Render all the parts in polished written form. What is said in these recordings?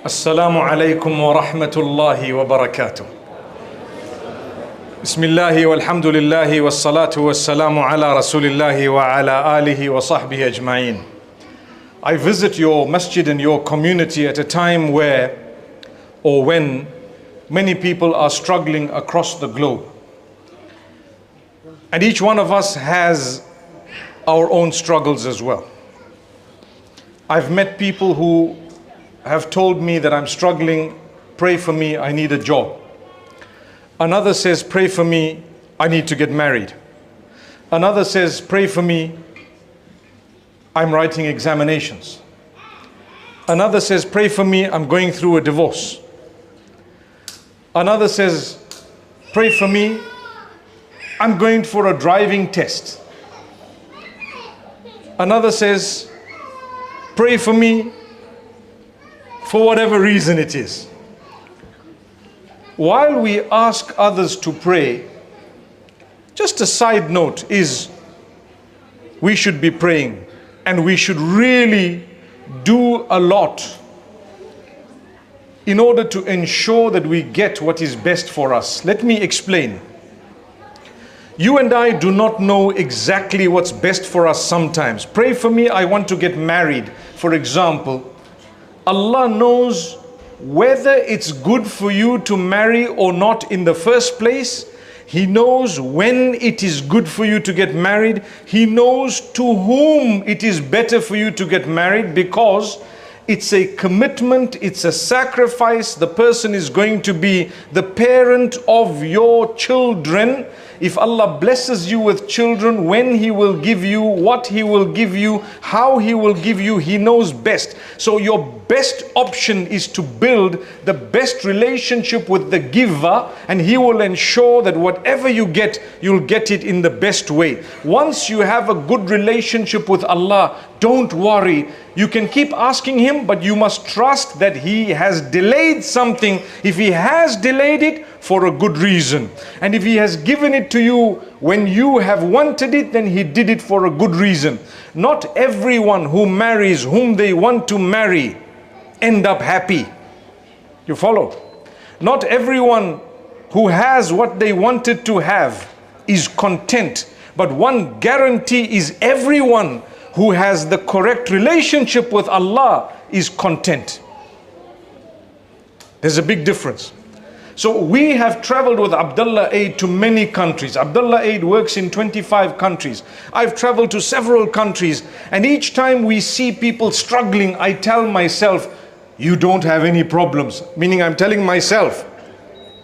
Assalamu alaikum wa rahmatullahi wa barakatuh. Bismillahi walhamdulillahi wassalatu wassalamu ala rasulillahi wa ala alihi wa sahbihi ajma'in. I visit your masjid and your community at a time where or when many people are struggling across the globe. And each one of us has our own struggles as well. I've met people who have told me that I'm struggling, pray for me, I need a job. Another says, pray for me, I need to get married. Another says, pray for me, I'm writing examinations. Another says, pray for me, I'm going through a divorce. Another says, pray for me, I'm going for a driving test. Another says, pray for me, for whatever reason it is. While we ask others to pray, just a side note is we should be praying and we should really do a lot in order to ensure that we get what is best for us. Let me explain. You and I do not know exactly what's best for us sometimes. Pray for me, I want to get married, for example. Allah knows whether it's good for you to marry or not in the first place. He knows when it is good for you to get married. He knows to whom it is better for you to get married, because it's a commitment, it's a sacrifice. The person is going to be the parent of your children. If Allah blesses you with children, when He will give you, what He will give you, how He will give you, He knows best. So your best option is to build the best relationship with the giver, and He will ensure that whatever you get, you'll get it in the best way. Once you have a good relationship with Allah, don't worry. You can keep asking Him, but you must trust that He has delayed something. If He has delayed it, for a good reason. And if He has given it to you when you have wanted it, then He did it for a good reason. Not everyone who marries whom they want to marry end up happy. You follow? Not everyone who has what they wanted to have is content. But one guarantee is everyone who has the correct relationship with Allah is content. There's a big difference. So we have traveled with Abdullah Aid to many countries. Abdullah Aid works in 25 countries. I've traveled to several countries, and each time we see people struggling, I tell myself, you don't have any problems. Meaning I'm telling myself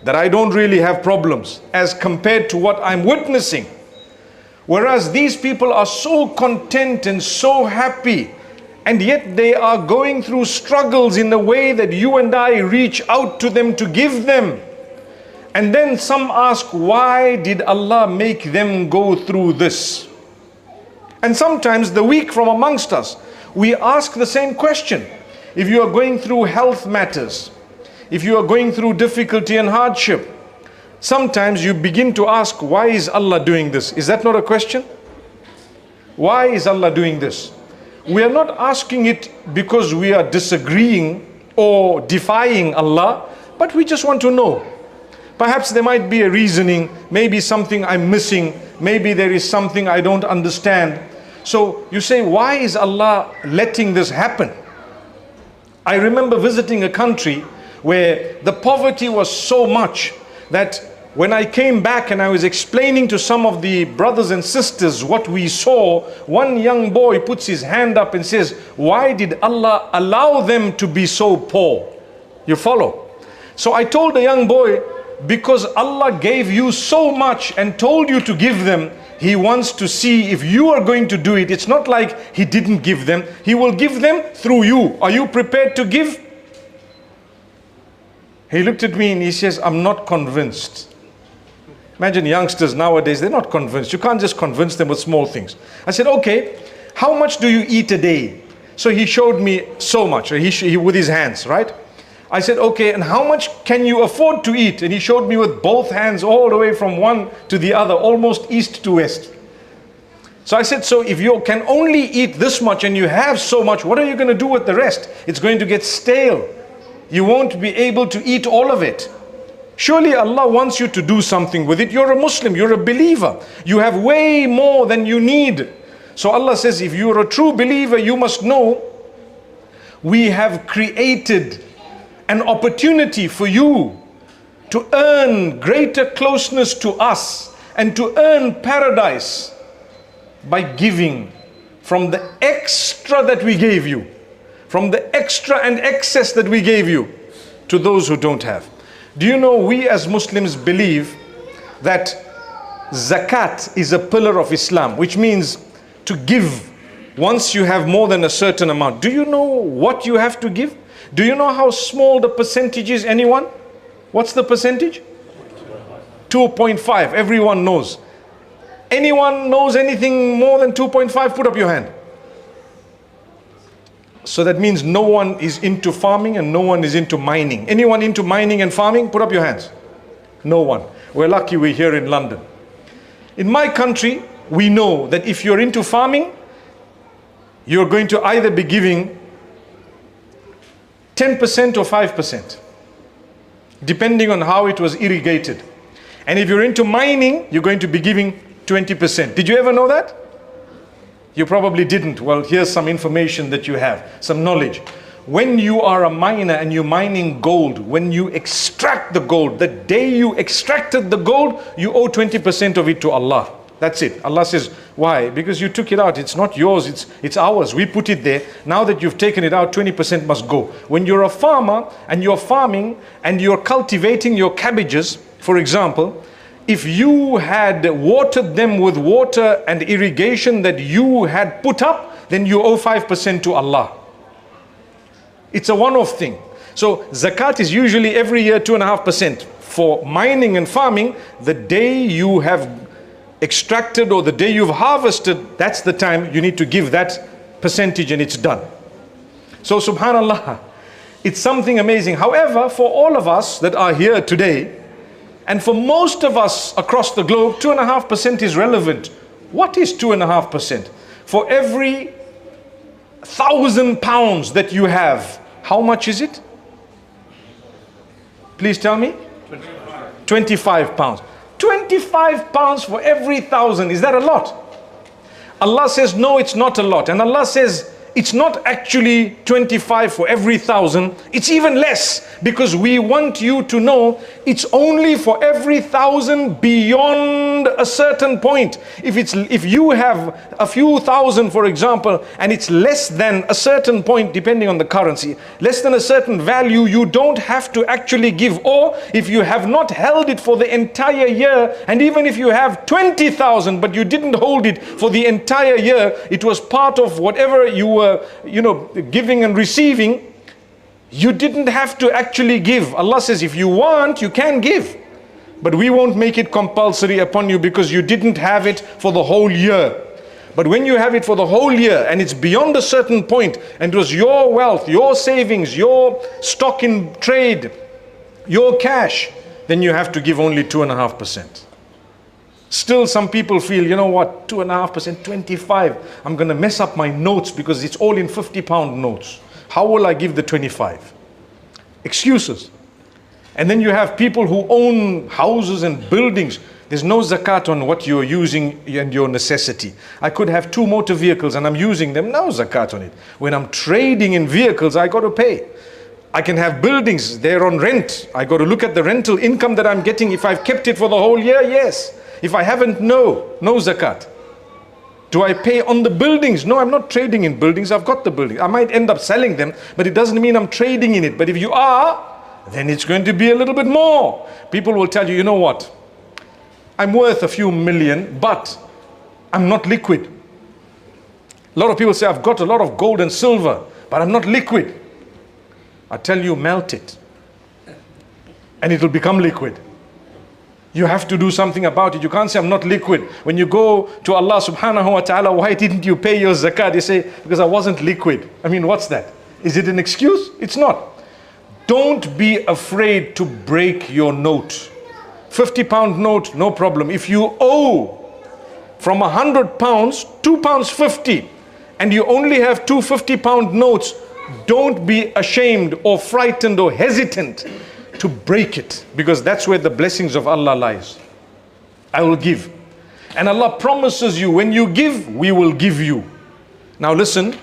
that I don't really have problems as compared to what I'm witnessing. Whereas these people are so content and so happy, and yet they are going through struggles in the way that you and I reach out to them to give them. And then some ask, why did Allah make them go through this? And sometimes the weak from amongst us, we ask the same question. If you are going through health matters, if you are going through difficulty and hardship, sometimes you begin to ask, why is Allah doing this? Is that not a question? Why is Allah doing this? We are not asking it because we are disagreeing or defying Allah, but we just want to know. Perhaps there might be a reasoning, maybe something I'm missing, maybe there is something I don't understand. So you say, why is Allah letting this happen? I remember visiting a country where the poverty was so much that when I came back and I was explaining to some of the brothers and sisters what we saw, one young boy puts his hand up and says, why did Allah allow them to be so poor? You follow? So I told the young boy, because Allah gave you so much and told you to give them, He wants to see if you are going to do it. It's not like He didn't give them. He will give them through you. Are you prepared to give? He looked at me and he says, I'm not convinced. Imagine youngsters nowadays, they're not convinced. You can't just convince them with small things. I said, okay, how much do you eat a day? So he showed me so much, he with his hands, right? I said, okay, and how much can you afford to eat? And he showed me with both hands all the way from one to the other, almost east to west. So I said, so if you can only eat this much and you have so much, what are you going to do with the rest? It's going to get stale. you won't be able to eat all of it. Surely Allah wants you to do something with it. You're a Muslim, you're a believer. You have way more than you need. So Allah says, if you're a true believer, you must know we have created an opportunity for you to earn greater closeness to us and to earn paradise by giving from the extra that we gave you, from the extra and excess that we gave you to those who don't have. Do you know, we as Muslims believe that zakat is a pillar of Islam, which means to give once you have more than a certain amount. Do you know what you have to give? Do you know how small the percentage is, anyone? What's the percentage? 2.5. Everyone knows. Anyone knows anything more than 2.5? Put up your hand. So that means no one is into farming and no one is into mining. Anyone into mining and farming? Put up your hands. No one. We're lucky we're here in London. In my country, we know that if you're into farming, you're going to either be giving 10% or 5%, depending on how it was irrigated. And if you're into mining, you're going to be giving 20%. Did you ever know that? You probably didn't. Well, here's some information that you have, some knowledge. When you are a miner and you're mining gold, when you extract the gold, the day you extracted the gold, you owe 20% of it to Allah. That's it. Allah says, why? Because you took it out. It's not yours, it's ours. We put it there. Now that you've taken it out, 20% must go. When you're a farmer and you're farming and you're cultivating your cabbages, for example, if you had watered them with water and irrigation that you had put up, then you owe 5% to Allah. It's a one-off thing. So zakat is usually every year 2.5%. For mining and farming, the day you have extracted or the day you've harvested, that's the time you need to give that percentage and it's done. So subhanallah, it's something amazing. However, for all of us that are here today, and for most of us across the globe, 2.5% is relevant. What is 2.5%? For every £1,000 that you have, how much is it? Please tell me. 25 pounds. 25 pounds for every 1,000. Is that a lot? Allah says, no, it's not a lot. And Allah says, it's not actually 25 for every 1,000. It's even less, because we want you to know it's only for every 1,000 beyond a certain point. If you have a few thousand, for example, and it's less than a certain point, depending on the currency, less than a certain value, you don't have to actually give. Or if you have not held it for the entire year, and even if you have 20,000 but you didn't hold it for the entire year, it was part of whatever you were giving and receiving, you didn't have to actually give. Allah says, if you want, you can give, but we won't make it compulsory upon you because you didn't have it for the whole year. But when you have it for the whole year and it's beyond a certain point, and it was your wealth, your savings, your stock in trade, your cash, then you have to give only 2.5%. Still, some people feel, you know what, 2.5%, 25. I'm going to mess up my notes because it's all in £50 notes. How will I give the 25? Excuses. And then you have people who own houses and buildings. There's no zakat on what you're using and your necessity. I could have 2 motor vehicles and I'm using them, no zakat on it. When I'm trading in vehicles, I got to pay. I can have buildings, they're on rent. I got to look at the rental income that I'm getting. If I've kept it for the whole year, yes. If I haven't, no zakat. Do I pay on the buildings? No, I'm not trading in buildings. I've got the building. I might end up selling them, but it doesn't mean I'm trading in it. But if you are, then it's going to be a little bit more. People will tell you, you know what? I'm worth a few million, but I'm not liquid. A lot of people say, I've got a lot of gold and silver, but I'm not liquid. I tell you, melt it, and it will become liquid. You have to do something about it. You can't say, I'm not liquid. When you go to Allah subhanahu wa ta'ala, why didn't you pay your zakat? You say, because I wasn't liquid. I mean, what's that? Is it an excuse? It's not. Don't be afraid to break your note. £50 note, no problem. If you owe from £100, £2.50, and you only have two £50 notes, don't be ashamed or frightened or hesitant to break it, because that's where the blessings of Allah lies. I will give. And Allah promises you, when you give, we will give you. Now listen,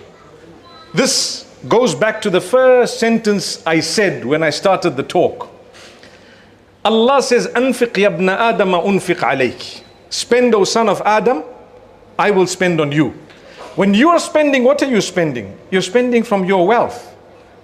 this goes back to the first sentence I said when I started the talk. Allah says, "Anfiq ya ibn Adam unfiq alayk." Spend, O son of Adam, I will spend on you. When you are spending, what are you spending? You're spending from your wealth,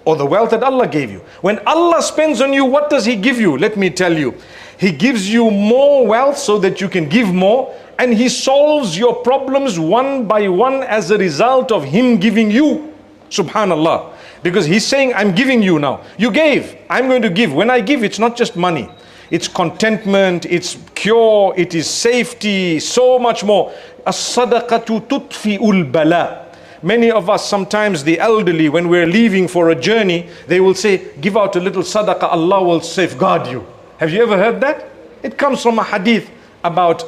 or the wealth that Allah gave you. When Allah spends on you, what does He give you? Let me tell you. He gives you more wealth so that you can give more, and He solves your problems one by one as a result of Him giving you. Subhanallah. Because He's saying, I'm giving you now. You gave, I'm going to give. When I give, it's not just money. It's contentment, it's cure, it is safety, so much more. As-sadaqatu tutfi'ul bala. Many of us, sometimes the elderly, when we're leaving for a journey, they will say, give out a little sadaqah, Allah will safeguard you. Have you ever heard that? It comes from a hadith about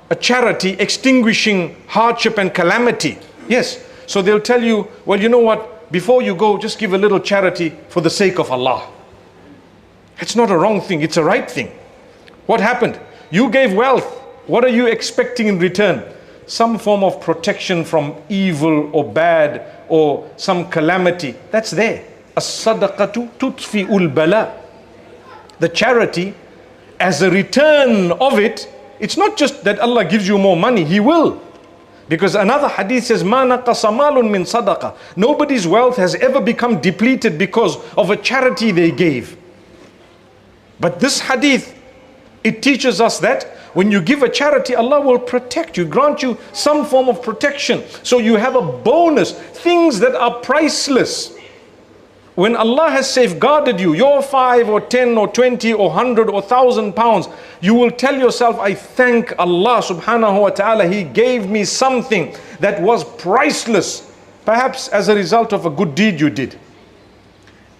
a charity extinguishing hardship and calamity. Yes, so they'll tell you, well, you know what, before you go, just give a little charity for the sake of Allah. It's not a wrong thing, it's a right thing. What happened? You gave wealth. What are you expecting in return? Some form of protection from evil or bad or some calamity. That's there. As-sadaqatu tutfi'ul bala. The charity, as a return of it, it's not just that Allah gives you more money, He will. Because another hadith says, مَا نَقَصَ مَالٌ مِّن صَدَقَةٍ. Nobody's wealth has ever become depleted because of a charity they gave. But this hadith, it teaches us that when you give a charity, Allah will protect you, grant you some form of protection. So you have a bonus, things that are priceless. When Allah has safeguarded you, your 5 or 10 or 20 or 100 or 1,000 pounds, you will tell yourself, I thank Allah subhanahu wa ta'ala, He gave me something that was priceless, perhaps as a result of a good deed you did.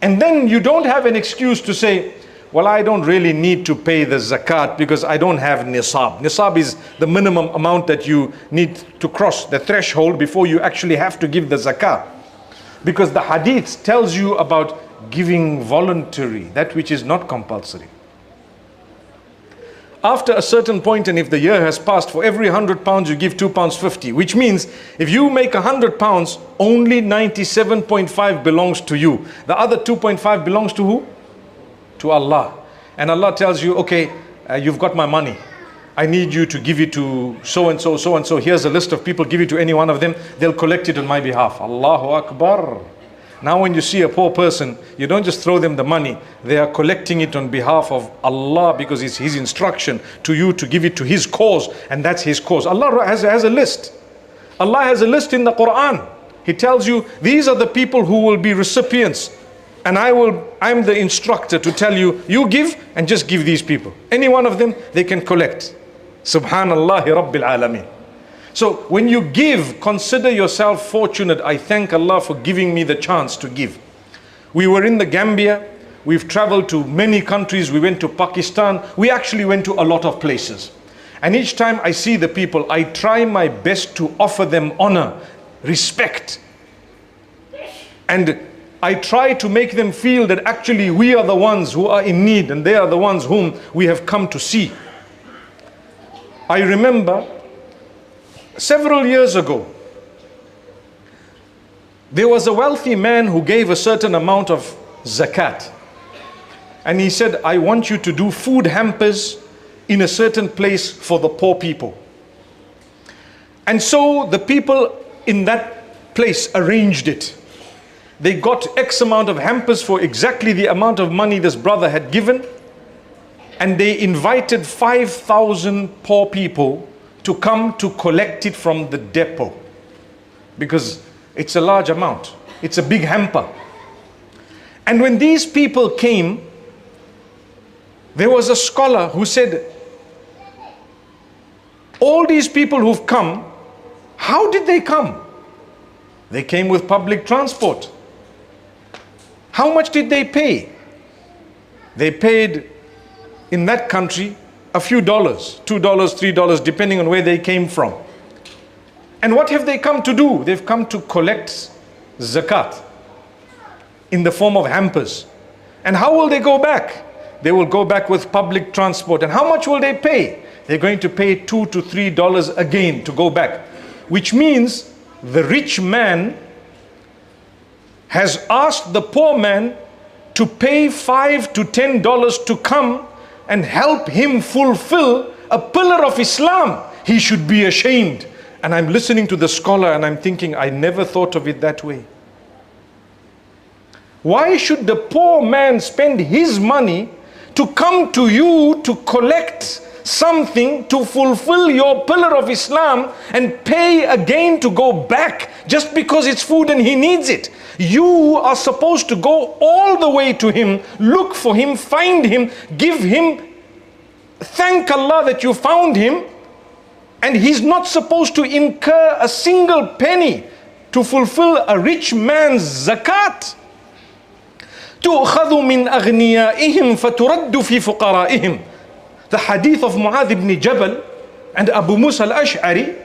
And then you don't have an excuse to say, well, I don't really need to pay the zakat because I don't have nisab. Nisab is the minimum amount that you need to cross the threshold before you actually have to give the zakat. Because the hadith tells you about giving voluntary, that which is not compulsory. After a certain point, and if the year has passed, for every 100 pounds you give 2 pounds 50, which means if you make 100 pounds, only 97.5 belongs to you. The other 2.5 belongs to who? To Allah. And Allah tells you, okay, you've got my money. I need you to give it to so and so, so and so. Here's a list of people, give it to any one of them. They'll collect it on my behalf. Allahu Akbar. Now when you see a poor person, you don't just throw them the money. They are collecting it on behalf of Allah because it's His instruction to you to give it to His cause. And that's His cause. Allah has a list. Allah has a list in the Quran. He tells you, these are the people who will be recipients. And I'm the instructor to tell you, you give and just give these people. Any one of them, they can collect. Subhanallah Rabbil Alameen. So when you give, consider yourself fortunate. I thank Allah for giving me the chance to give. We were in the Gambia. We've traveled to many countries. We went to Pakistan. We actually went to a lot of places. And each time I see the people, I try my best to offer them honor, respect. And I try to make them feel that actually we are the ones who are in need and they are the ones whom we have come to see. I remember several years ago, there was a wealthy man who gave a certain amount of zakat. And he said, I want you to do food hampers in a certain place for the poor people. And so the people in that place arranged it. They got X amount of hampers for exactly the amount of money this brother had given. And they invited 5,000 poor people to come to collect it from the depot. Because it's a large amount. It's a big hamper. And when these people came, there was a scholar who said, all these people who've come, how did they come? They came with public transport. How much did they pay? They paid in that country a few dollars, $2, $3, depending on where they came from. And what have they come to do? They've come to collect zakat. in the form of hampers. And how will they go back? They will go back with public transport. And how much will they pay? They're going to pay $2 to $3 again to go back. Which means the rich man has asked the poor man to pay $5 to $10 to come and help him fulfill a pillar of Islam. He should be ashamed. And I'm listening to the scholar and I'm thinking, I never thought of it that way. Why should the poor man spend his money to come to you to collect something to fulfill your pillar of Islam and pay again to go back just because it's food and he needs it? You are supposed to go all the way to him, look for him, find him, give him, thank Allah that you found him, and he's not supposed to incur a single penny to fulfill a rich man's zakat. تُؤْخَذُ مِنْ أَغْنِيَائِهِمْ فَتُرَدُّ فِي فُقَرَائِهِمْ. The hadith of Mu'adh ibn Jabal and Abu Musa al-Ash'ari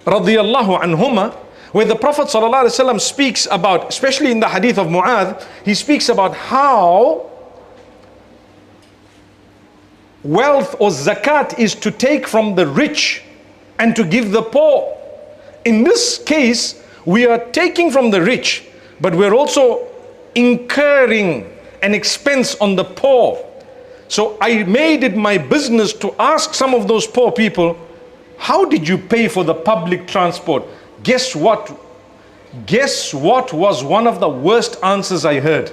radiyallahu anhuma, where the Prophet ﷺ speaks about, especially in the hadith of Mu'adh, he speaks about how wealth or zakat is to take from the rich and to give the poor. In this case, we are taking from the rich, but we're also incurring an expense on the poor. So I made it my business to ask some of those poor people, how did you pay for the public transport? Guess what? Guess what was one of the worst answers I heard?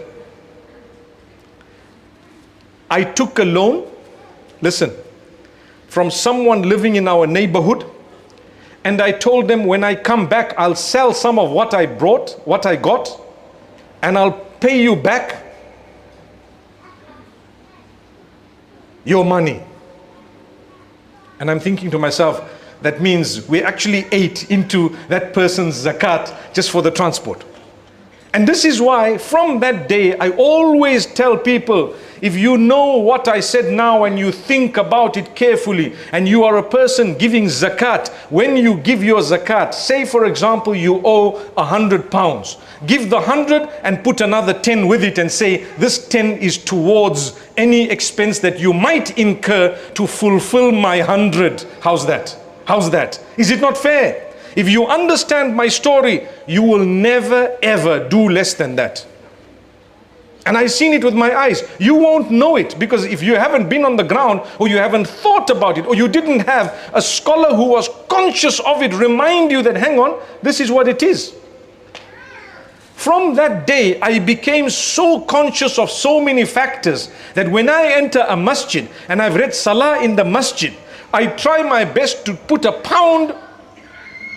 I took a loan, listen, from someone living in our neighborhood, and I told them when I come back, I'll sell some of what I brought, what I got, and I'll pay you back your money. And I'm thinking to myself, that means we actually ate into that person's zakat just for the transport. And this is why from that day I always tell people, if you know what I said now and you think about it carefully, and you are a person giving zakat, when you give your zakat, say for example you owe £100, give the 100 and put another 10 with it and say this 10 is towards any expense that you might incur to fulfill my 100. How's that? How's that? Is it not fair? If you understand my story, you will never ever do less than that. And I've seen it with my eyes. You won't know it, because if you haven't been on the ground, or you haven't thought about it, or you didn't have a scholar who was conscious of it remind you that, hang on, this is what it is. From that day, I became so conscious of so many factors that when I enter a masjid and I've read salah in the masjid, I try my best to put a pound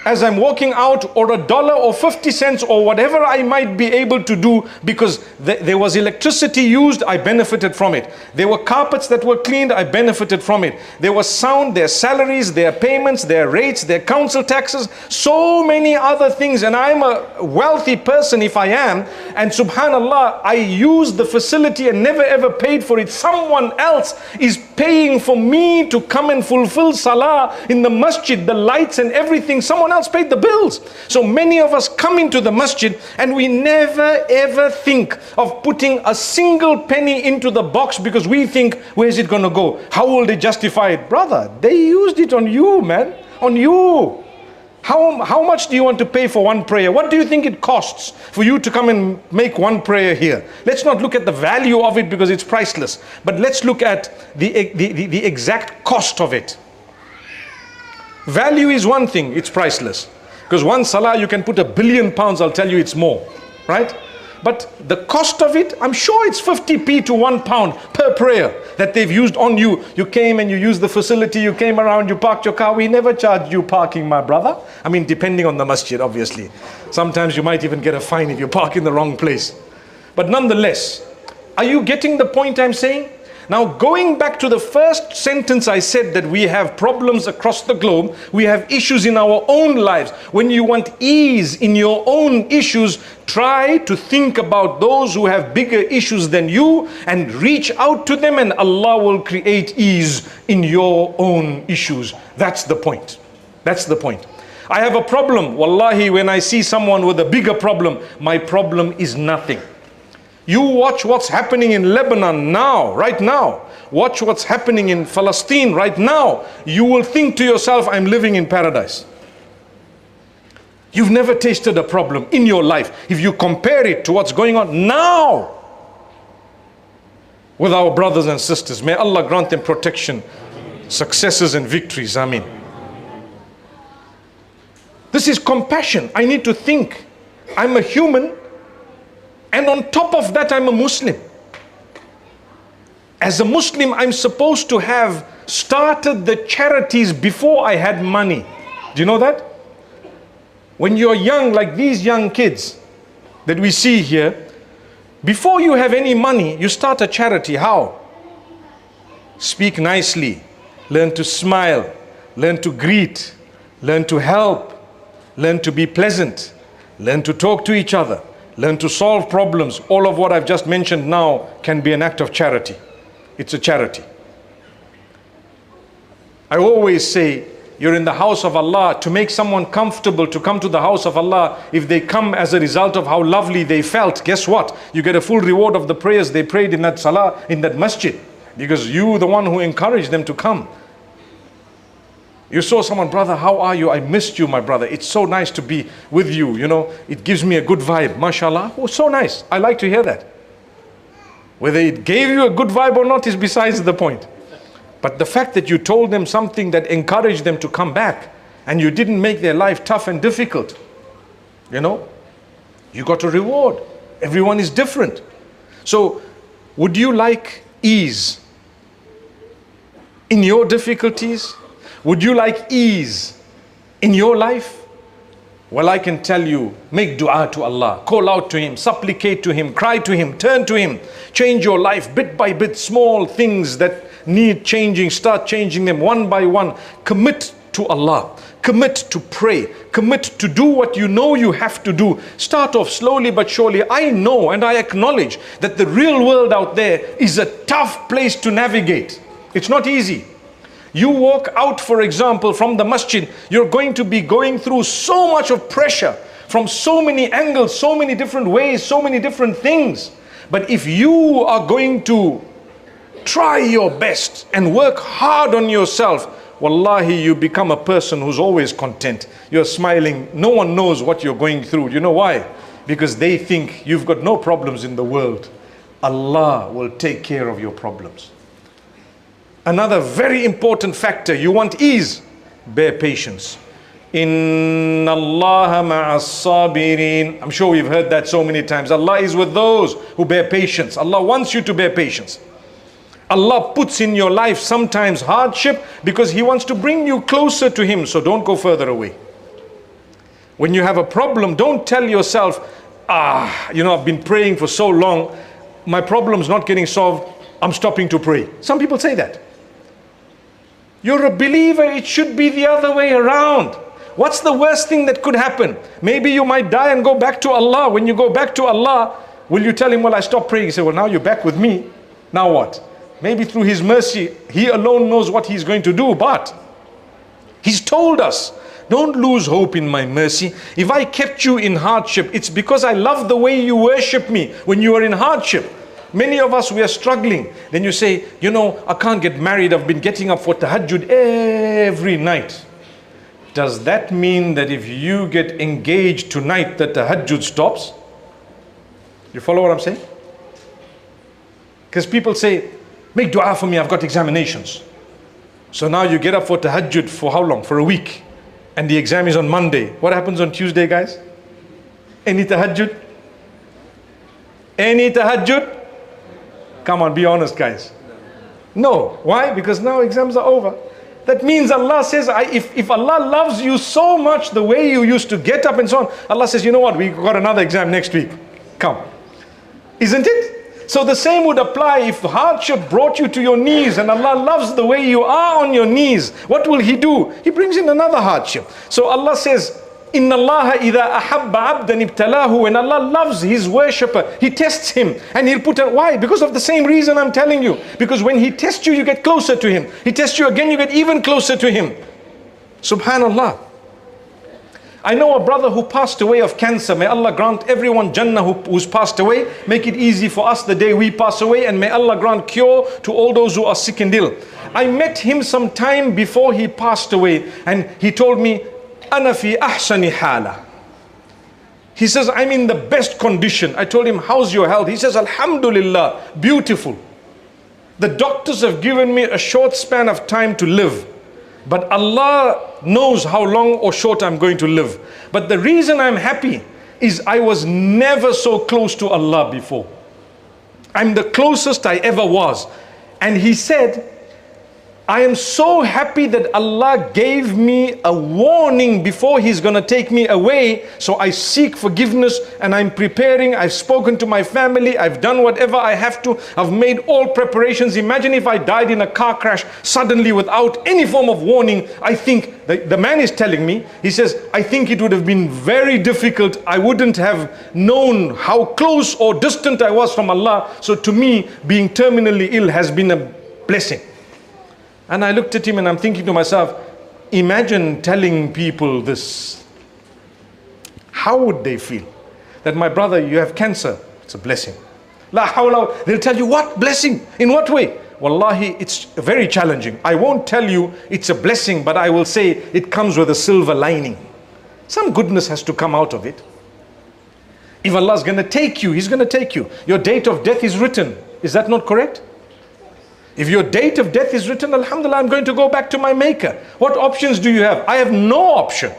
as I'm walking out, or $1 or 50 cents or whatever I might be able to do, because there was electricity used, I benefited from it. There were carpets that were cleaned, I benefited from it. There was sound, their salaries, their payments, their rates, their council taxes, so many other things. And I'm a wealthy person if I am, and subhanallah, I used the facility and never ever paid for it. Someone else is paying for me to come and fulfill salah in the masjid, the lights and everything. Someone else paid the bills. So many of us come into the masjid and we never ever think of putting a single penny into the box, because we think, where is it going to go? How will they justify it? Brother, they used it on you, man, on you. How much do you want to pay for one prayer? What do you think it costs for you to come and make one prayer here? Let's not look at the value of it because it's priceless, but let's look at the exact cost of it. Value is one thing, it's priceless. Because one salah you can put £1 billion, I'll tell you it's more, right? But the cost of it, I'm sure it's 50p to £1 per prayer that they've used on you. You came and you used the facility, you came around, you parked your car. We never charged you parking, my brother. I mean, depending on the masjid, obviously. Sometimes you might even get a fine if you park in the wrong place. But nonetheless, are you getting the point I'm saying? Now, going back to the first sentence I said, that we have problems across the globe, we have issues in our own lives. When you want ease in your own issues, try to think about those who have bigger issues than you and reach out to them, and Allah will create ease in your own issues. That's the point. That's the point. I have a problem. Wallahi, when I see someone with a bigger problem, my problem is nothing. You watch what's happening in Lebanon now, right now. Watch what's happening in Palestine right now. You will think to yourself, I'm living in paradise. You've never tasted a problem in your life. If you compare it to what's going on now with our brothers and sisters, may Allah grant them protection, successes and victories. Ameen. This is compassion. I need to think. I'm a human, and on top of that, I'm a Muslim. As a Muslim, I'm supposed to have started the charities before I had money. Do you know that? When you're young, like these young kids that we see here, before you have any money, you start a charity. How? Speak nicely, learn to smile, learn to greet, learn to help, learn to be pleasant, learn to talk to each other, learn to solve problems. All of what I've just mentioned now can be an act of charity. It's a charity. I always say, you're in the house of Allah. To make someone comfortable to come to the house of Allah, if they come as a result of how lovely they felt, guess what? You get a full reward of the prayers they prayed in that salah, in that masjid, because you the one who encouraged them to come. You saw someone, brother, how are you? I missed you, my brother. It's so nice to be with you. You know, it gives me a good vibe. MashaAllah. Oh, so nice. I like to hear that. Whether it gave you a good vibe or not is besides the point. But the fact that you told them something that encouraged them to come back, and you didn't make their life tough and difficult, you know, you got a reward. Everyone is different. So, would you like ease in your difficulties? Would you like ease in your life? Well, I can tell you, make dua to Allah, call out to Him, supplicate to Him, cry to Him, turn to Him, change your life bit by bit, small things that need changing, start changing them one by one. Commit to Allah, commit to pray, commit to do what you know you have to do. Start off slowly but surely. I know and I acknowledge that the real world out there is a tough place to navigate. It's not easy. You walk out, for example, from the masjid, you're going to be going through so much of pressure from so many angles, so many different ways, so many different things. But if you are going to try your best and work hard on yourself, wallahi, you become a person who's always content. You're smiling. No one knows what you're going through. You know why? Because they think you've got no problems in the world. Allah will take care of your problems. Another very important factor, you want ease, bear patience. Inna Allah ma'as sabirin. I'm sure we've heard that so many times. Allah is with those who bear patience. Allah wants you to bear patience. Allah puts in your life sometimes hardship because He wants to bring you closer to Him. So don't go further away. When you have a problem, don't tell yourself, you know, I've been praying for so long, my problem's not getting solved, I'm stopping to pray. Some people say that. You're a believer, it should be the other way around. What's the worst thing that could happen? Maybe you might die and go back to Allah. When you go back to Allah, will you tell Him, well, I stopped praying? You say, well, now you're back with me. Now what? Maybe through His mercy, He alone knows what He's going to do, but He's told us, don't lose hope in my mercy. If I kept you in hardship, it's because I love the way you worship me when you are in hardship. Many of us, we are struggling. Then you say, you know, I can't get married. I've been getting up for tahajjud every night. Does that mean that if you get engaged tonight, the tahajjud stops? You follow what I'm saying? Because people say, make dua for me, I've got examinations. So now you get up for tahajjud for how long? For a week. And the exam is on Monday. What happens on Tuesday, guys? Any tahajjud? Any tahajjud? Come on, be honest, guys. No. Why? Because now exams are over. That means Allah says, if Allah loves you so much the way you used to get up and so on, Allah says, you know what, we got another exam next week. Come. Isn't it? So the same would apply if hardship brought you to your knees and Allah loves the way you are on your knees. What will He do? He brings in another hardship. So Allah says, Inna Allah idha ahabba abdan ibtalahu. When Allah loves His worshipper, He tests him and He'll put a, why? Because of the same reason I'm telling you. Because when He tests you, you get closer to Him. He tests you again, you get even closer to Him. Subhanallah. I know a brother who passed away of cancer. May Allah grant everyone Jannah who's passed away. Make it easy for us the day we pass away. And may Allah grant cure to all those who are sick and ill. I met him some time before he passed away. And he told me, Ana fi ahsani hala. He says, I'm in the best condition. I told him, how's your health? He says, Alhamdulillah, beautiful. The doctors have given me a short span of time to live. But Allah knows how long or short I'm going to live. But the reason I'm happy is I was never so close to Allah before. I'm the closest I ever was. And he said, I am so happy that Allah gave me a warning before He's going to take me away. So I seek forgiveness and I'm preparing. I've spoken to my family. I've done whatever I have to. I've made all preparations. Imagine if I died in a car crash suddenly without any form of warning. I think the man is telling me, he says, I think it would have been very difficult. I wouldn't have known how close or distant I was from Allah. So to me, being terminally ill has been a blessing. And I looked at him and I'm thinking to myself, imagine telling people this. How would they feel? That my brother, you have cancer. It's a blessing. La hawla. They'll tell you, what blessing? In what way? Wallahi, it's very challenging. I won't tell you it's a blessing, but I will say it comes with a silver lining. Some goodness has to come out of it. If Allah is going to take you, He's going to take you. Your date of death is written. Is that not correct? If your date of death is written, Alhamdulillah, I'm going to go back to my Maker. What options do you have? I have no option.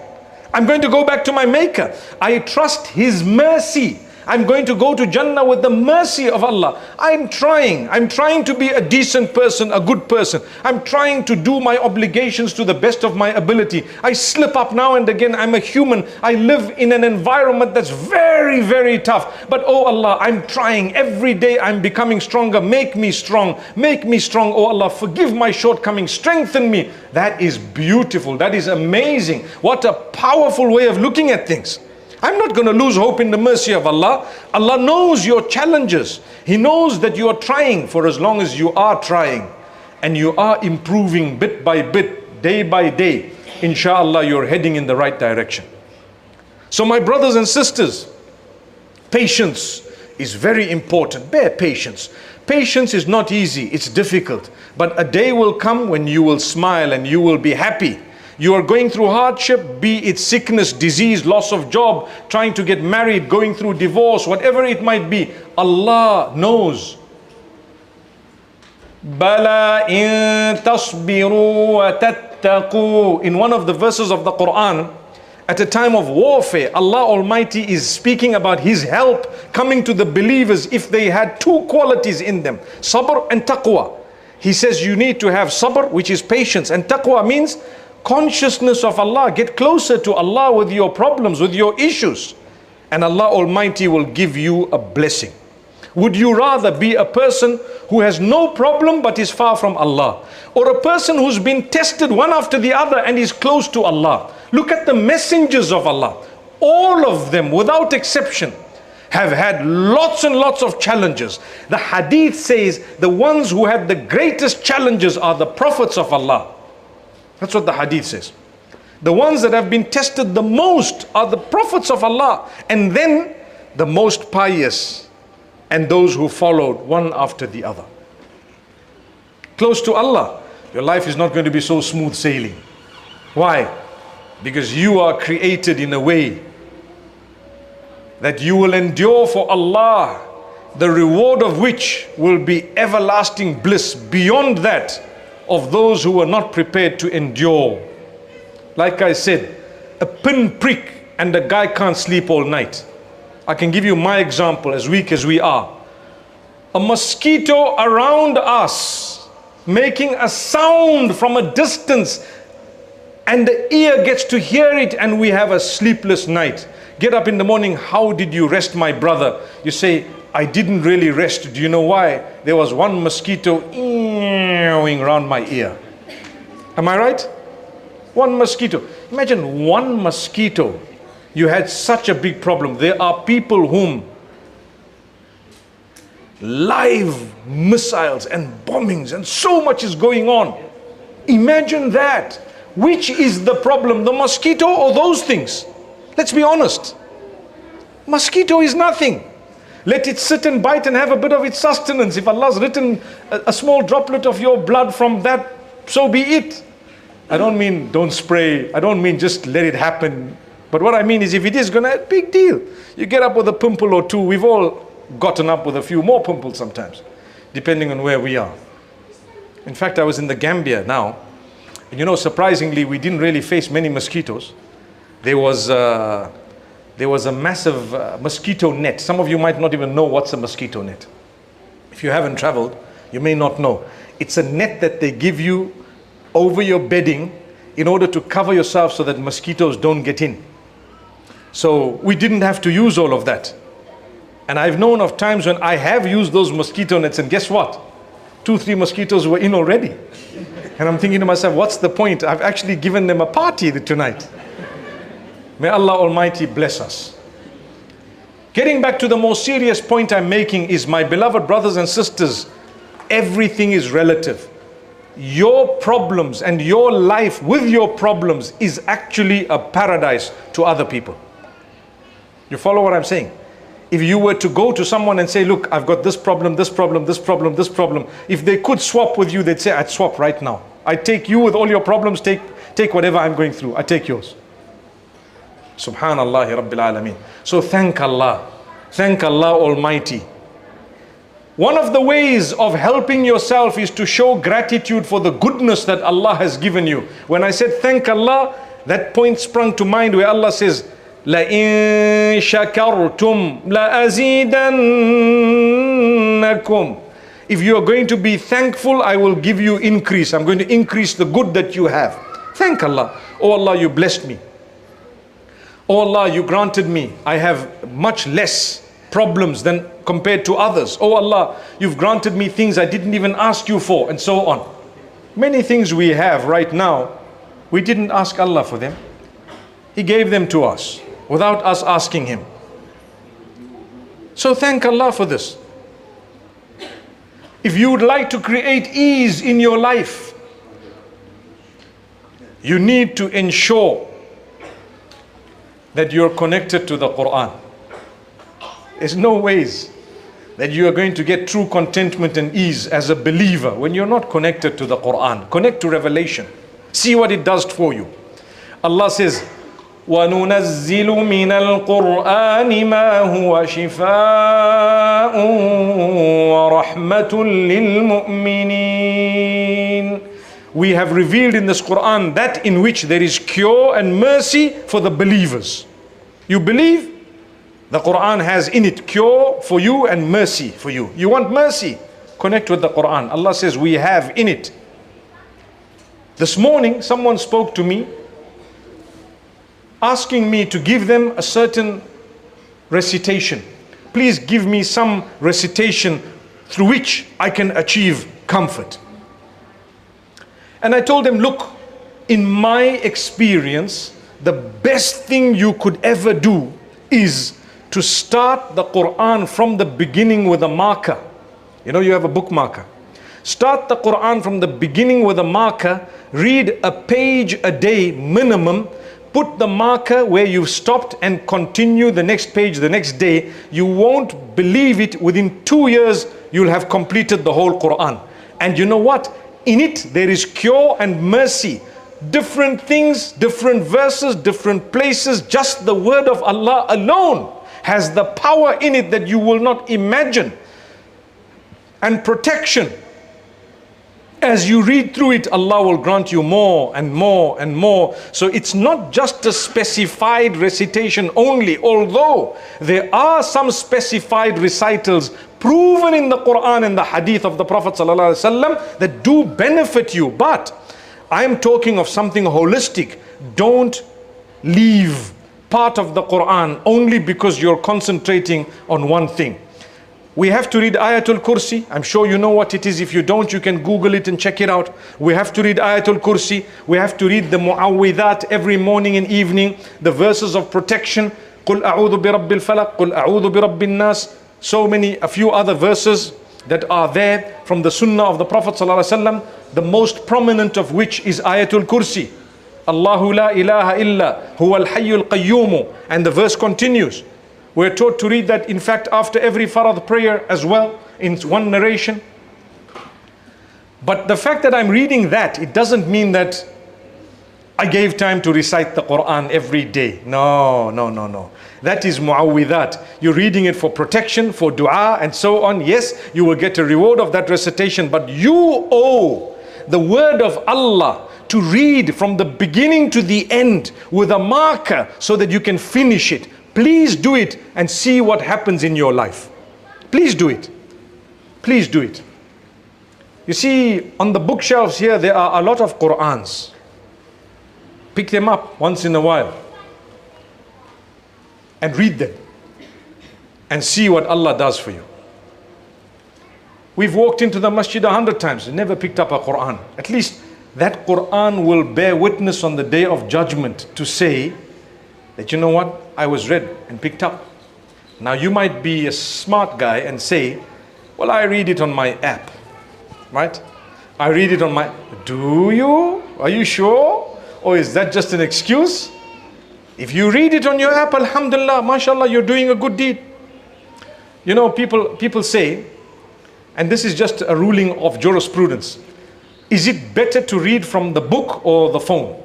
I'm going to go back to my Maker. I trust His mercy. I'm going to go to Jannah with the mercy of Allah. I'm trying to be a decent person, a good person. I'm trying to do my obligations to the best of my ability. I slip up now and again. I'm a human. I live in an environment that's very, very tough. But oh Allah, I'm trying. Every day I'm becoming stronger. Make me strong. Make me strong. Oh Allah, forgive my shortcomings. Strengthen me. That is beautiful. That is amazing. What a powerful way of looking at things. I'm not going to lose hope in the mercy of Allah. Allah knows your challenges. He knows that you are trying. For as long as you are trying and you are improving bit by bit, day by day, inshallah, you're heading in the right direction. So my brothers and sisters, patience is very important. Bear patience. Patience is not easy. It's difficult. But a day will come when you will smile and you will be happy. You are going through hardship, be it sickness, disease, loss of job, trying to get married, going through divorce, whatever it might be. Allah knows. Bala in tasbiru wa tattaqu. In one of the verses of the Quran, at a time of warfare, Allah Almighty is speaking about His help coming to the believers if they had two qualities in them, sabr and taqwa. He says you need to have sabr, which is patience, and taqwa means consciousness of Allah. Get closer to Allah with your problems, with your issues, and Allah Almighty will give you a blessing. Would you rather be a person who has no problem but is far from Allah, or a person who's been tested one after the other and is close to Allah? Look at the messengers of Allah. All of them without exception have had lots and lots of challenges. The hadith says the ones who had the greatest challenges are the prophets of Allah. That's what the hadith says. The ones that have been tested the most are the prophets of Allah, and then the most pious, and those who followed one after the other. Close to Allah, your life is not going to be so smooth sailing. Why? Because you are created in a way that you will endure for Allah, the reward of which will be everlasting bliss beyond that of those who are not prepared to endure. Like I said, a pin prick and a guy can't sleep all night. I can give you my example, as weak as we are. A mosquito around us making a sound from a distance, and the ear gets to hear it, and we have a sleepless night. Get up in the morning, how did you rest, my brother? You say, I didn't really rest. Do you know why? There was one mosquito around my ear. Am I right? One mosquito. Imagine one mosquito. You had such a big problem. There are people whom live missiles and bombings and so much is going on. Imagine that. Which is the problem, the mosquito or those things? Let's be honest. Mosquito is nothing. Let it sit and bite and have a bit of its sustenance. If Allah's written a small droplet of your blood from that, so be it. I don't mean don't spray. I don't mean just let it happen. But what I mean is if it is gonna, big deal. You get up with a pimple or two. We've all gotten up with a few more pimples sometimes, depending on where we are. In fact, I was in the Gambia now. And you know, surprisingly, we didn't really face many mosquitoes. There was a massive mosquito net. Some of you might not even know what's a mosquito net. If you haven't traveled, you may not know. It's a net that they give you over your bedding in order to cover yourself so that mosquitoes don't get in. So we didn't have to use all of that. And I've known of times when I have used those mosquito nets, and guess what? 2-3 mosquitoes were in already. And I'm thinking to myself, what's the point? I've actually given them a party tonight. May Allah Almighty bless us. Getting back to the more serious point I'm making is, my beloved brothers and sisters, everything is relative. Your problems and your life with your problems is actually a paradise to other people. You follow what I'm saying? If you were to go to someone and say, look, I've got this problem, this problem, this problem, this problem. If they could swap with you, they'd say, I'd swap right now. I take you with all your problems, take whatever I'm going through. I take yours. Subhanallah Rabbil Alameen. So thank Allah. Thank Allah Almighty. One of the ways of helping yourself is to show gratitude for the goodness that Allah has given you. When I said thank Allah, that point sprung to mind where Allah says, لَإِن شَكَرْتُمْ لَأَزِيدَنَّكُمْ. If you are going to be thankful, I will give you increase. I'm going to increase the good that you have. Thank Allah. Oh Allah, you blessed me. Oh Allah, you granted me. I have much less problems than compared to others. Oh Allah, you've granted me things I didn't even ask you for, and so on. Many things we have right now, we didn't ask Allah for them. He gave them to us without us asking Him. So thank Allah for this. If you would like to create ease in your life, you need to ensure that you're connected to the Quran. There's no ways that you are going to get true contentment and ease as a believer when you're not connected to the Quran. Connect to revelation. See what it does for you. Allah says, وَنُنَزِّلُ مِنَ الْقُرْآنِ مَا هُوَ شِفَاءٌ وَرَحْمَةٌ لِلْمُؤْمِنِينَ. We have revealed in this Quran that in which there is cure and mercy for the believers. You believe? The Quran has in it cure for you and mercy for you. You want mercy? Connect with the Quran. Allah says we have in it. This morning someone spoke to me asking me to give them a certain recitation. Please give me some recitation through which I can achieve comfort. And I told them, look, in my experience, the best thing you could ever do is to start the Quran from the beginning with a marker. You know, you have a bookmarker. Start the Quran from the beginning with a marker. Read a page a day minimum. Put the marker where you've stopped and continue the next page the next day. You won't believe it. Within 2 years, you'll have completed the whole Quran. And you know what? In it, there is cure and mercy. Different things, different verses, different places. Just the word of Allah alone has the power in it that you will not imagine. And protection. As you read through it, Allah will grant you more and more and more. So it's not just a specified recitation only, although there are some specified recitals proven in the Quran and the Hadith of the Prophet ﷺ that do benefit you. But I'm talking of something holistic. Don't leave part of the Quran only because you're concentrating on one thing. We have to read Ayatul Kursi. I'm sure you know what it is. If you don't, you can Google it and check it out. We have to read Ayatul Kursi. We have to read the Mu'awwidhat every morning and evening. The verses of protection. قُلْ أَعُوذُ بِرَبِّ الْفَلَقِ قُلْ أَعُوذُ بِرَبِّ النَّاسِ. So many, a few other verses that are there from the Sunnah of the Prophet ﷺ. The most prominent of which is Ayatul Kursi. Allahu la ilaha illa huwa al-hayyul qayyum. And the verse continues. We're taught to read that, in fact, after every farad prayer as well, in one narration. But the fact that I'm reading that, it doesn't mean that I gave time to recite the Quran every day. No, no, no, no. That is mu'awwidat. You're reading it for protection, for dua, and so on. Yes, you will get a reward of that recitation, but you owe the word of Allah to read from the beginning to the end with a marker so that you can finish it. Please do it and see what happens in your life. Please do it. Please do it. You see, on the bookshelves here, there are a lot of Qur'ans. Pick them up once in a while and read them and see what Allah does for you. We've walked into the masjid 100 times and never picked up a Qur'an. At least that Qur'an will bear witness on the day of judgment to say that, you know what, I was read and picked up. Now you might be a smart guy and say, well, I read it on my app, right? I read it on my, do you? Are you sure? Or is that just an excuse? If you read it on your app, alhamdulillah, mashallah, you're doing a good deed. You know, people say, and this is just a ruling of jurisprudence, is it better to read from the book or the phone?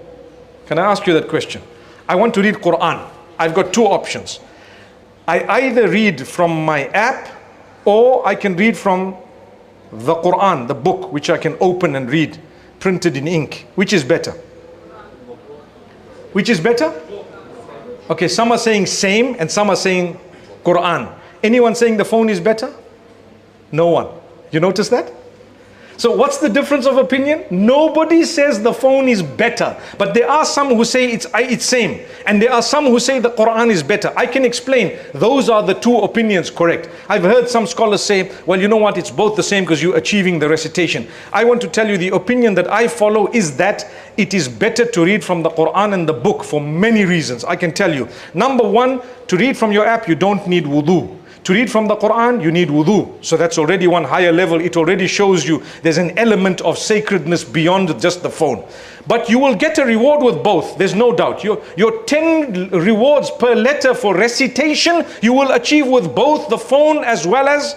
Can I ask you that question? I want to read Quran. I've got two options. I either read from my app or I can read from the Quran, the book, which I can open and read, printed in ink. Which is better? Which is better? Okay, some are saying same and some are saying Quran. Anyone saying the phone is better? No one. You notice that? So what's the difference of opinion? Nobody says the phone is better, but there are some who say it's same, and there are some who say the Quran is better. I can explain. Those are the two opinions correct. I've heard some scholars say, well, you know what, it's both the same because you're achieving the recitation. I want to tell you the opinion that I follow is that it is better to read from the Quran and the book for many reasons. I can tell you. Number one, to read from your app, you don't need wudu. To read from the Quran, you need wudu. So that's already one higher level. It already shows you there's an element of sacredness beyond just the phone. But you will get a reward with both. There's no doubt. Your 10 rewards per letter for recitation, you will achieve with both the phone as well as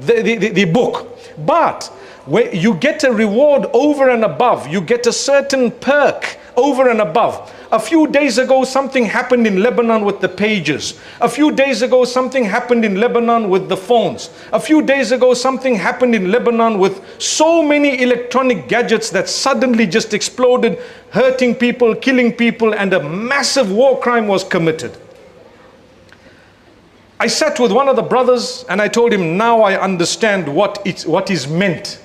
the book. But where you get a reward over and above, you get a certain perk over and above. A few days ago, something happened in Lebanon with the pages. A few days ago, something happened in Lebanon with the phones. A few days ago, something happened in Lebanon with so many electronic gadgets that suddenly just exploded, hurting people, killing people, and a massive war crime was committed. I sat with one of the brothers and I told him, now I understand what is meant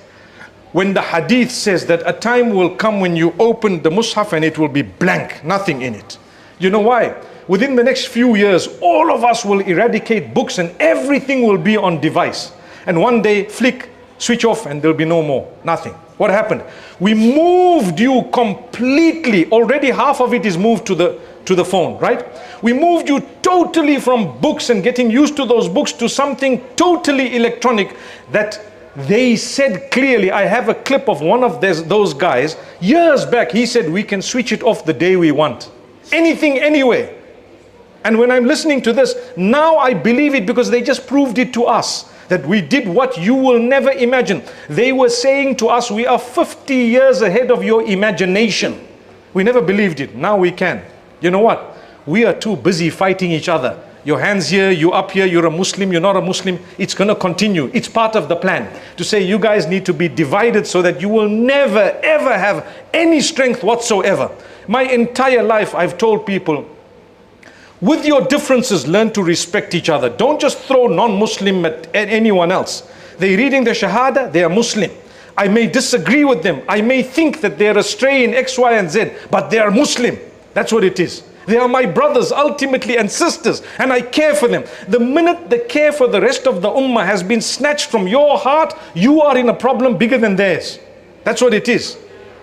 when the hadith says that a time will come when you open the mushaf and it will be blank, nothing in it. You know why? Within the next few years, all of us will eradicate books and everything will be on device. And one day, flick, switch off and there'll be no more, nothing. What happened? We moved you completely. Already half of it is moved to the phone, right? We moved you totally from books and getting used to those books to something totally electronic that they said clearly. I have a clip of one of those guys years back. He said we can switch it off the day we want. Anything, anywhere. And when I'm listening to this, now I believe it because they just proved it to us. That we did what you will never imagine. They were saying to us, we are 50 years ahead of your imagination. We never believed it. Now we can. You know what? We are too busy fighting each other. Your hands here, you up here, you're a Muslim, you're not a Muslim. It's going to continue. It's part of the plan to say you guys need to be divided so that you will never ever have any strength whatsoever. My entire life I've told people, with your differences, learn to respect each other. Don't just throw non-Muslim at anyone else. They're reading the Shahada, they are Muslim. I may disagree with them. I may think that they're astray in X, Y, and Z, but they are Muslim. That's what it is. They are my brothers ultimately and sisters, and I care for them. The minute the care for the rest of the ummah has been snatched from your heart, you are in a problem bigger than theirs. That's what it is.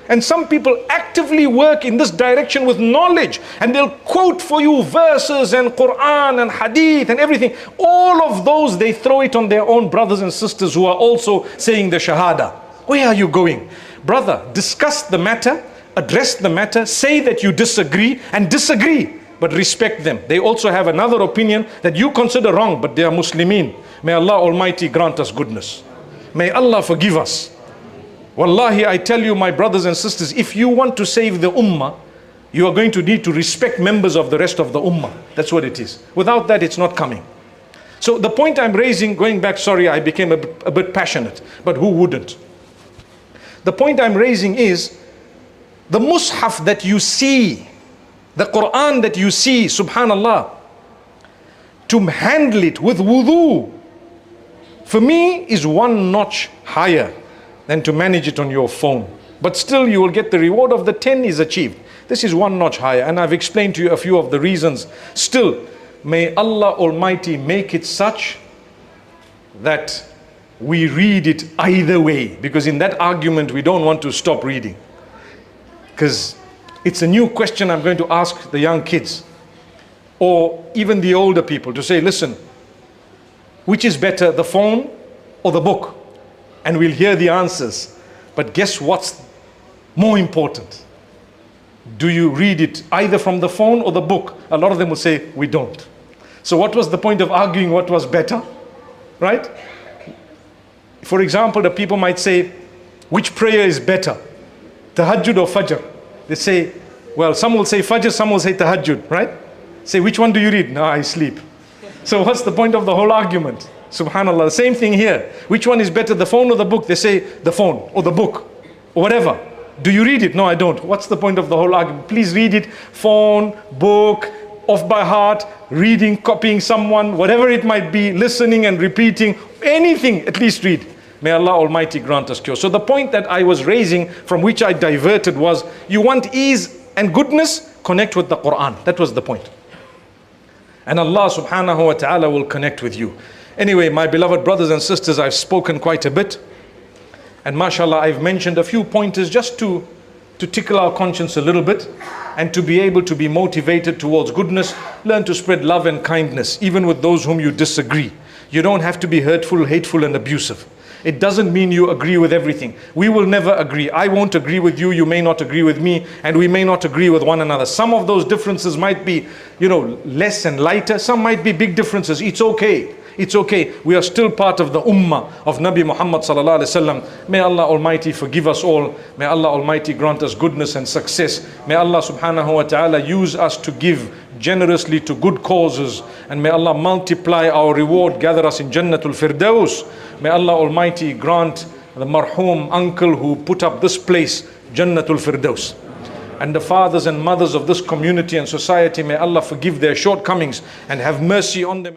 And some people actively work in this direction with knowledge, and they'll quote for you verses and Quran and Hadith and everything. All of those, they throw it on their own brothers and sisters who are also saying the Shahada. Where are you going? Brother, discuss the matter, address the matter, say that you disagree, and disagree, but respect them. They also have another opinion that you consider wrong, but they are Muslimin. May Allah Almighty grant us goodness. May Allah forgive us. Wallahi, I tell you, my brothers and sisters, if you want to save the ummah, you are going to need to respect members of the rest of the ummah. That's what it is. Without that, it's not coming. So the point I'm raising, going back, sorry, I became a bit passionate, but who wouldn't? The point I'm raising is, the mushaf that you see, the Quran that you see, subhanallah, to handle it with wudu, for me is one notch higher than to manage it on your phone. But still you will get the reward of the 10 is achieved. This is one notch higher, and I've explained to you a few of the reasons. Still, may Allah Almighty make it such that we read it either way, because in that argument we don't want to stop reading. Because it's a new question I'm going to ask the young kids, or even the older people, to say, listen, which is better, the phone or the book? And we'll hear the answers. But guess what's more important? Do you read it either from the phone or the book? A lot of them will say, we don't. So what was the point of arguing what was better? Right? For example, the people might say, which prayer is better? Tahajjud or Fajr? They say, well, some will say Fajr, some will say Tahajjud, right? Say, which one do you read? No, I sleep. So what's the point of the whole argument? Subhanallah, same thing here. Which one is better, the phone or the book? They say the phone or the book or whatever. Do you read it? No, I don't. What's the point of the whole argument? Please read it. Phone, book, off by heart, reading, copying someone, whatever it might be, listening and repeating, anything, at least read. May Allah Almighty grant us cure. So the point that I was raising, from which I diverted, was you want ease and goodness, connect with the Quran. That was the point. And Allah subhanahu wa ta'ala will connect with you. Anyway, my beloved brothers and sisters, I've spoken quite a bit. And mashallah, I've mentioned a few pointers just to tickle our conscience a little bit, and to be able to be motivated towards goodness. Learn to spread love and kindness, even with those whom you disagree. You don't have to be hurtful, hateful and abusive. It doesn't mean you agree with everything. We will never agree. I won't agree with you, you may not agree with me, and we may not agree with one another. Some of those differences might be, less and lighter. Some might be big differences. It's okay. It's okay. We are still part of the ummah of Nabi Muhammad sallallahu alaihi wasallam. May Allah Almighty forgive us all. May Allah Almighty grant us goodness and success. May Allah subhanahu wa ta'ala use us to give generously to good causes. And may Allah multiply our reward, gather us in Jannatul Firdaus. May Allah Almighty grant the marhum uncle who put up this place, Jannatul Firdaus. And the fathers and mothers of this community and society, may Allah forgive their shortcomings and have mercy on them.